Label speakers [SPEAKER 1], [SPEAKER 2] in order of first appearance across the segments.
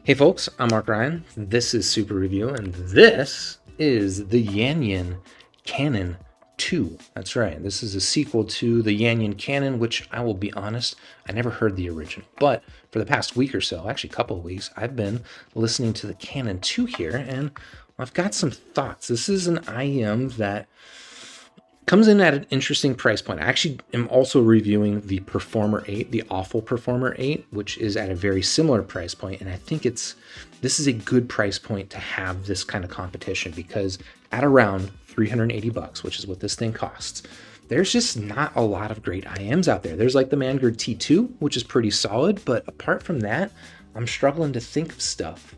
[SPEAKER 1] Hey folks, I'm Mark Ryan. This is Super Review, and this is the Yanyin Canon II. That's right, this is a sequel to the Yanyin Canon, which I will be honest, I never heard the original. But for the past week or so, actually a couple of weeks, I've been listening to the Canon II here, and I've got some thoughts. This is an IM that comes in at an interesting price point. I actually am also reviewing the Performer 8, the Aful Performer 8, which is at a very similar price point. And I think this is a good price point to have this kind of competition, because at around 380 bucks, which is what this thing costs, there's just not a lot of great IMs out there. There's like the Manguard T2, which is pretty solid, but apart from that, I'm struggling to think of stuff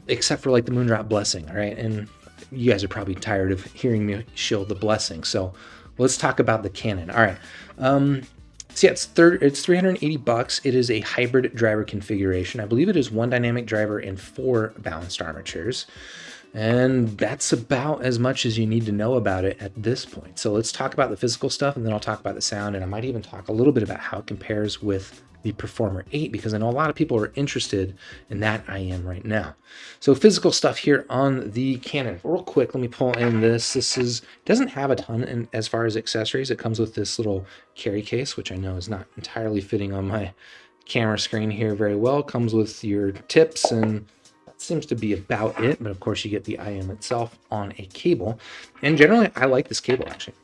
[SPEAKER 1] except for like the Moondrop Blessing, right? And you guys are probably tired of hearing me shield the Blessing, so let's talk about the Canon. All right, so yeah, it's 380 bucks. It is a hybrid driver configuration. I believe it is one dynamic driver and 4 balanced armatures, and that's about as much as you need to know about it at this point. So let's talk about the physical stuff, and then I'll talk about the sound, and I might even talk a little bit about how it compares with the Performer 8, because I know a lot of people are interested in that IM right now. So physical stuff here on the Canon. Real quick, let me pull in this. Doesn't have a ton as far as accessories. It comes with this little carry case, which I know is not entirely fitting on my camera screen here very well. It comes with your tips, and that seems to be about it. But of course, you get the IM itself on a cable. And generally, I like this cable, actually.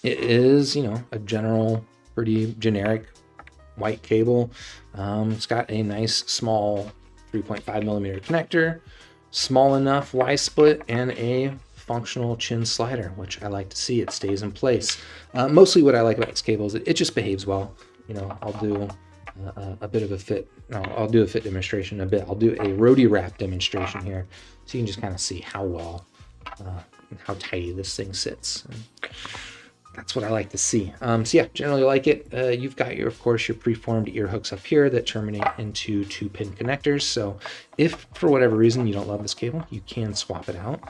[SPEAKER 1] It is, a general, pretty generic white cable. It's got a nice small 3.5 millimeter connector, small enough Y split, and a functional chin slider, which I like to see. It stays in place. Mostly what I like about this cable is it just behaves well. I'll do a bit of a fit. No, I'll do a fit demonstration in a bit. I'll do a roadie wrap demonstration here, so you can just kind of see how well and how tidy this thing sits. That's what I like to see. So yeah, generally like it. You've got of course, your preformed ear hooks up here that terminate into 2-pin connectors. So if for whatever reason you don't love this cable, you can swap it out.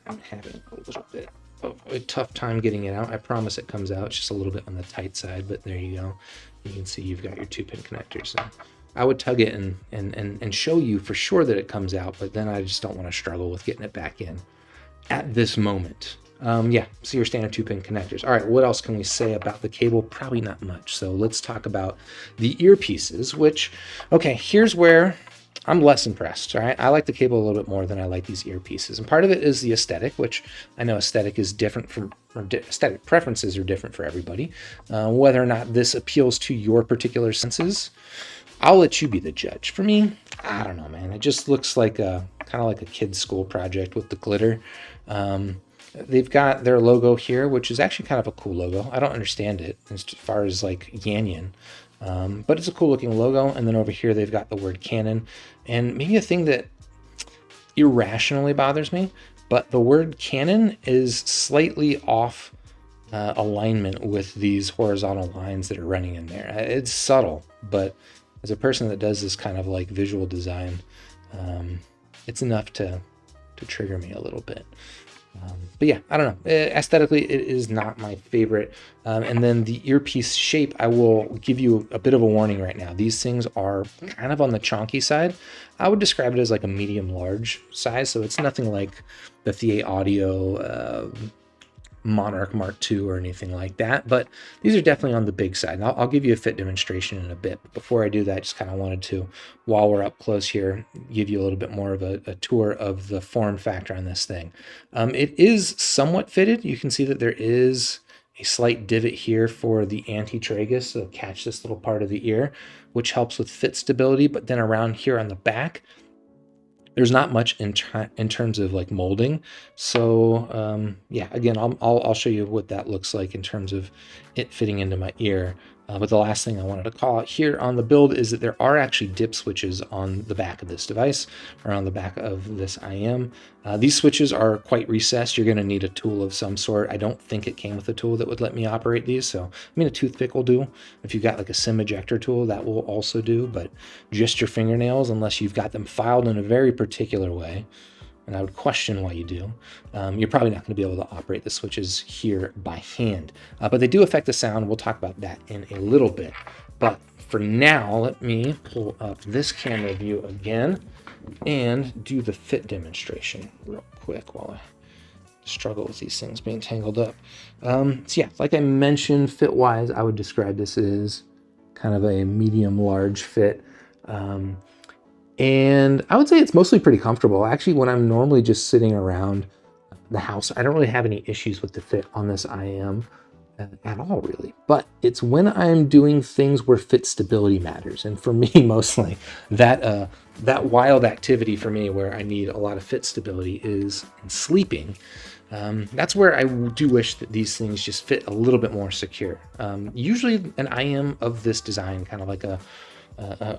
[SPEAKER 1] I'm having a little bit of a tough time getting it out. I promise it comes out. It's just a little bit on the tight side, but there you go. You can see you've got your 2-pin connectors. So I would tug it and show you for sure that it comes out, but then I just don't want to struggle with getting it back in at this moment. Yeah, so your standard 2-pin connectors. All right, what else can we say about the cable? Probably not much. So let's talk about the earpieces, which, okay, here's where I'm less impressed. All right, I like the cable a little bit more than I like these earpieces. And part of it is the aesthetic, which I know aesthetic is different aesthetic preferences are different for everybody. Whether or not this appeals to your particular senses, I'll let you be the judge. For me, I don't know, man. It just looks like kind of like a kid's school project with the glitter. They've got their logo here, which is actually kind of a cool logo. I don't understand it as far as like Yanyin, but it's a cool looking logo. And then over here, they've got the word Canon. And maybe a thing that irrationally bothers me, but the word Canon is slightly off alignment with these horizontal lines that are running in there. It's subtle, but as a person that does this kind of like visual design, it's enough to trigger me a little bit. But yeah, I don't know. Aesthetically, it is not my favorite. And then the earpiece shape, I will give you a bit of a warning right now. These things are kind of on the chonky side. I would describe it as like a medium-large size. So it's nothing like the The Audio Monarch Mark II or anything like that. But these are definitely on the big side. And I'll give you a fit demonstration in a bit. But before I do that, I just kind of wanted to, while we're up close here, give you a little bit more of a tour of the form factor on this thing. It is somewhat fitted. You can see that there is a slight divot here for the anti-tragus to catch this little part of the ear, which helps with fit stability. But then around here on the back, there's not much in terms of like molding. So yeah, again, I'll show you what that looks like in terms of it fitting into my ear. But the last thing I wanted to call out here on the build is that there are actually dip switches on the back of this device, or on the back of this IM. These switches are quite recessed. You're going to need a tool of some sort. I don't think it came with a tool that would let me operate these. So, I mean, a toothpick will do. If you've got like a SIM ejector tool, that will also do. But just your fingernails, unless you've got them filed in a very particular way, and I would question why you do, you're probably not going to be able to operate the switches here by hand. But they do affect the sound. We'll talk about that in a little bit. But for now, let me pull up this camera view again and do the fit demonstration real quick while I struggle with these things being tangled up. So yeah, like I mentioned, fit-wise, I would describe this as kind of a medium-large fit. And I would say it's mostly pretty comfortable. Actually, when I'm normally just sitting around the house, I don't really have any issues with the fit on this IM at all, really. But it's when I'm doing things where fit stability matters. And for me, mostly, that wild activity for me where I need a lot of fit stability is in sleeping. That's where I do wish that these things just fit a little bit more secure. Usually an IM of this design, kind of like a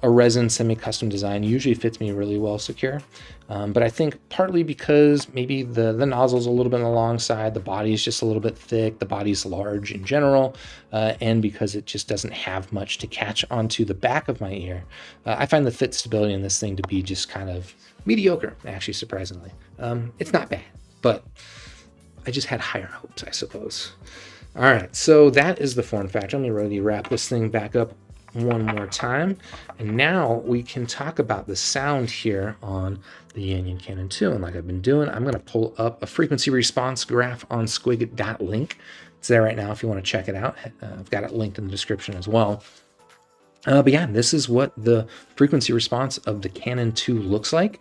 [SPEAKER 1] resin semi-custom design, usually fits me really well secure. But I think partly because maybe the nozzle's a little bit on the long side, the body's just a little bit thick, the body's large in general, and because it just doesn't have much to catch onto the back of my ear, I find the fit stability in this thing to be just kind of mediocre, actually, surprisingly. It's not bad, but I just had higher hopes, I suppose. All right, so that is the form factor. Let me really wrap this thing back up one more time. And now we can talk about the sound here on the Yanyin Canon II. And like I've been doing, I'm going to pull up a frequency response graph on squig.link. It's there right now if you want to check it out. I've got it linked in the description as well. But yeah, this is what the frequency response of the Canon II looks like.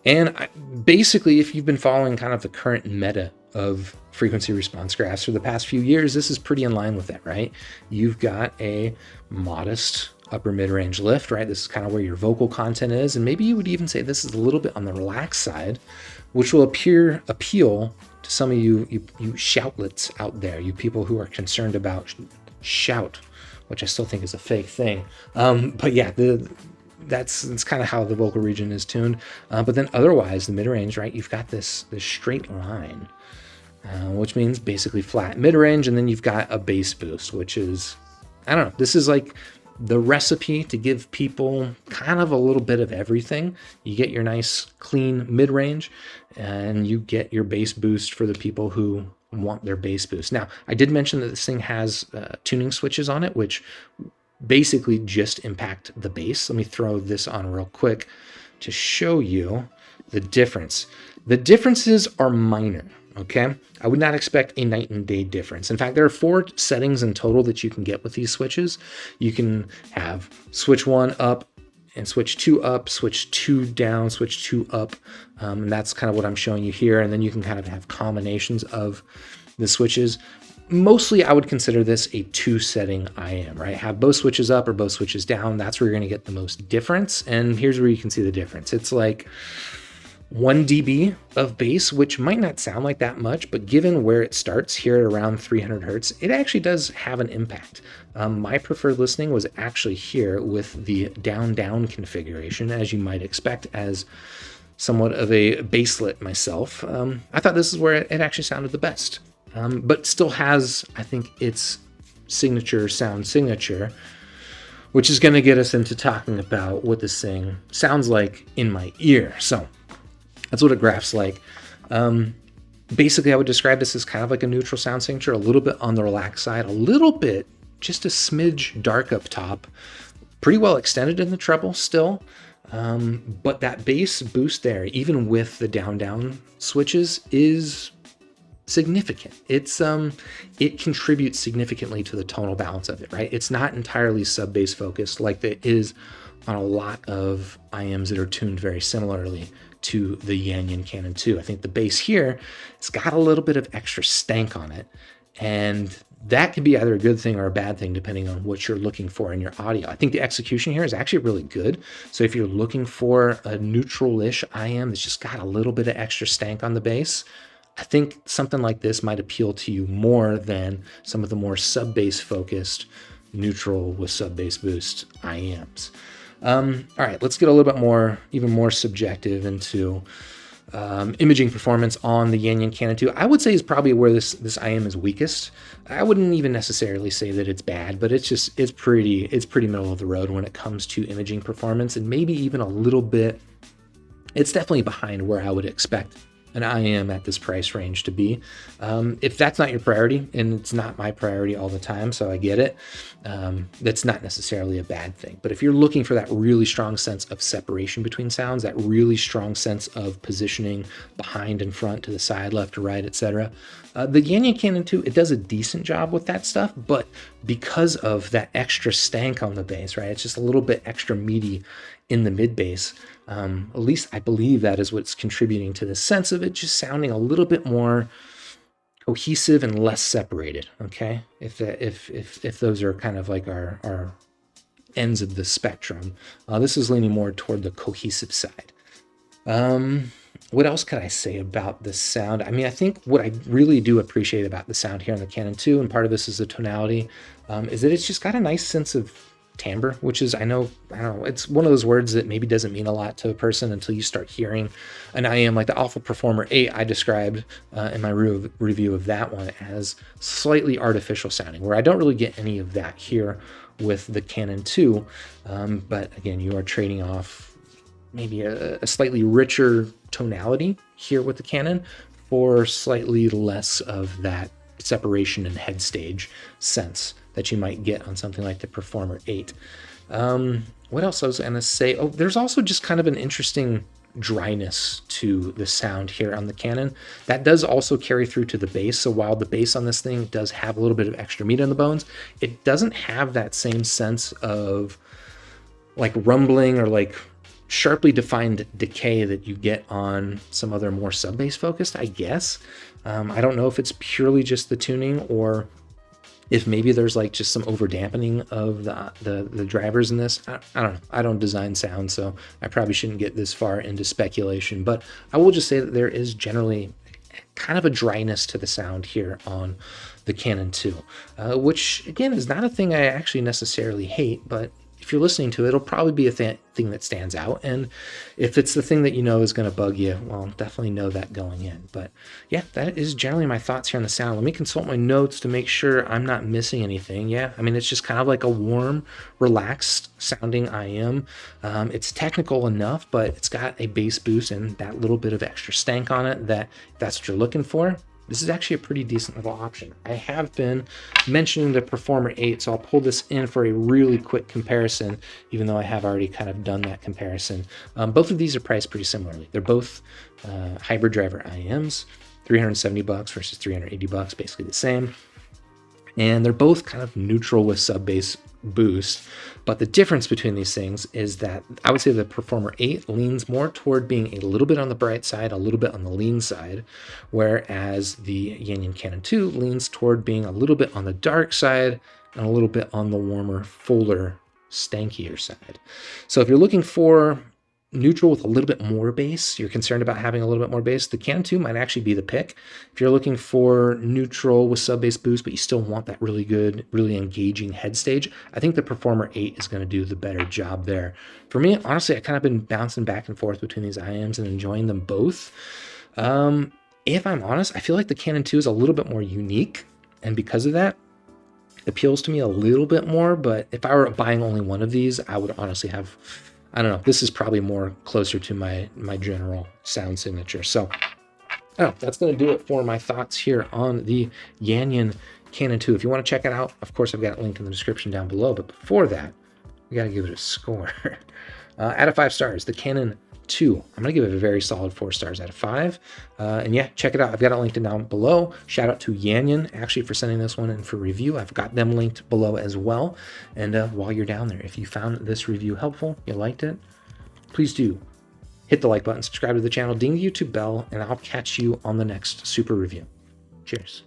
[SPEAKER 1] And basically, if you've been following kind of the current meta of frequency response graphs for the past few years, this is pretty in line with that, right? You've got a modest upper mid-range lift, right? This is kind of where your vocal content is. And maybe you would even say this is a little bit on the relaxed side, which will appeal to some of you shoutlets out there, you people who are concerned about shout, which I still think is a fake thing. But yeah, that's kind of how the vocal region is tuned. But then otherwise, the mid-range, right, you've got this straight line, which means basically flat mid-range, and then you've got a bass boost, which is, I don't know, this is like the recipe to give people kind of a little bit of everything. You get your nice clean mid-range, and you get your bass boost for the people who want their bass boost. Now, I did mention that this thing has tuning switches on it, which basically just impact the bass. Let me throw this on real quick to show you the difference. The differences are minor, okay? I would not expect a night and day difference. In fact, there are 4 settings in total that you can get with these switches. You can have switch 1 up and switch 2 up, switch 2 down, switch 2 up. And that's kind of what I'm showing you here. And then you can kind of have combinations of the switches. Mostly, I would consider this a 2-setting IM, right? Have both switches up or both switches down. That's where you're going to get the most difference. And here's where you can see the difference. It's like 1 dB of bass, which might not sound like that much, but given where it starts here at around 300 hertz, it actually does have an impact. My preferred listening was actually here with the down-down configuration, as you might expect as somewhat of a basslet myself. I thought this is where it actually sounded the best. But still has, I think, its sound signature, which is going to get us into talking about what this thing sounds like in my ear. So that's what a graph's like. Basically, I would describe this as kind of like a neutral sound signature, a little bit on the relaxed side, a little bit, just a smidge dark up top, pretty well extended in the treble still. But that bass boost there, even with the down-down switches, is significant. It contributes significantly to the tonal balance of it, right? It's not entirely sub-bass focused like it is on a lot of IMs that are tuned very similarly to the Yanyin Canon II. I think the bass here, it's got a little bit of extra stank on it, and that could be either a good thing or a bad thing depending on what you're looking for in your audio. I think the execution here is actually really good. So if you're looking for a neutral-ish IM that's just got a little bit of extra stank on the bass, I think something like this might appeal to you more than some of the more sub-bass focused neutral with sub-bass boost IMs. All right, let's get a little bit more, even more subjective into imaging performance on the Yanyin Canon II. I would say is probably where this IM is weakest. I wouldn't even necessarily say that it's bad, but it's pretty middle of the road when it comes to imaging performance, and maybe even a little bit. It's definitely behind where I would expect an IM at this price range to be. If that's not your priority, and it's not my priority all the time, so I get it, that's not necessarily a bad thing. But if you're looking for that really strong sense of separation between sounds, that really strong sense of positioning behind and front, to the side, left to right, etc., the Yanyin Canon II, it does a decent job with that stuff, but because of that extra stank on the bass, right, it's just a little bit extra meaty in the mid bass. At least I believe that is what's contributing to the sense of it just sounding a little bit more cohesive and less separated. Okay, if those are kind of like our ends of the spectrum, this is leaning more toward the cohesive side. What else could I say about the sound? I mean, I think what I really do appreciate about the sound here on the Canon II, and part of this is the tonality, is that it's just got a nice sense of timbre, which is, I don't know, it's one of those words that maybe doesn't mean a lot to a person until you start hearing an IM like the Aful Performer 8 I described in my review of that one as slightly artificial sounding, where I don't really get any of that here with the Canon II. But again, you are trading off maybe a slightly richer tonality here with the Canon for slightly less of that separation and head stage sense that you might get on something like the Performer 8. What else I was going to say? Oh, there's also just kind of an interesting dryness to the sound here on the Canon. That does also carry through to the bass. So while the bass on this thing does have a little bit of extra meat on the bones, it doesn't have that same sense of like rumbling or like sharply defined decay that you get on some other more sub-bass focused, I guess. I don't know if it's purely just the tuning or if maybe there's like just some over dampening of the drivers in this. I don't know. I don't design sound, so I probably shouldn't get this far into speculation, but I will just say that there is generally kind of a dryness to the sound here on the Canon II, which again is not a thing I actually necessarily hate, but if you're listening to it, it'll probably be a thing that stands out. And if it's the thing that you know is going to bug you, well, definitely know that going in. But yeah, that is generally my thoughts here on the sound. Let me consult my notes to make sure I'm not missing anything. Yeah, I mean, it's just kind of like a warm, relaxed sounding IM. It's technical enough, but it's got a bass boost and that little bit of extra stank on it that if that's what you're looking for, this is actually a pretty decent little option. I have been mentioning the Performer 8, so I'll pull this in for a really quick comparison, even though I have already kind of done that comparison. Both of these are priced pretty similarly. They're both hybrid driver IMs, $370 versus $380, basically the same. And they're both kind of neutral with sub-bass boost, but the difference between these things is that I would say the Performer 8 leans more toward being a little bit on the bright side, a little bit on the lean side, whereas the Yanyin Canon II leans toward being a little bit on the dark side and a little bit on the warmer, fuller, stankier side. So if you're looking for neutral with a little bit more bass, you're concerned about having a little bit more bass, the Canon II might actually be the pick. If you're looking for neutral with sub-bass boost, but you still want that really good, really engaging head stage, I think the Performer 8 is going to do the better job there. For me, honestly, I've kind of been bouncing back and forth between these IMs and enjoying them both. If I'm honest, I feel like the Canon II is a little bit more unique, and because of that, it appeals to me a little bit more, but if I were buying only one of these, I would honestly have, I don't know, this is probably more closer to my general sound signature. So, that's going to do it for my thoughts here on the Yanyin Canon II. If you want to check it out, of course, I've got it linked in the description down below. But before that, we got to give it a score. Out of 5 stars, the Canon II. I'm going to give it a very solid 4 stars out of 5. And yeah, check it out. I've got it linked down below. Shout out to Yanyin, actually, for sending this one in for review. I've got them linked below as well. And while you're down there, if you found this review helpful, you liked it, please do hit the like button, subscribe to the channel, ding the YouTube bell, and I'll catch you on the next super review. Cheers.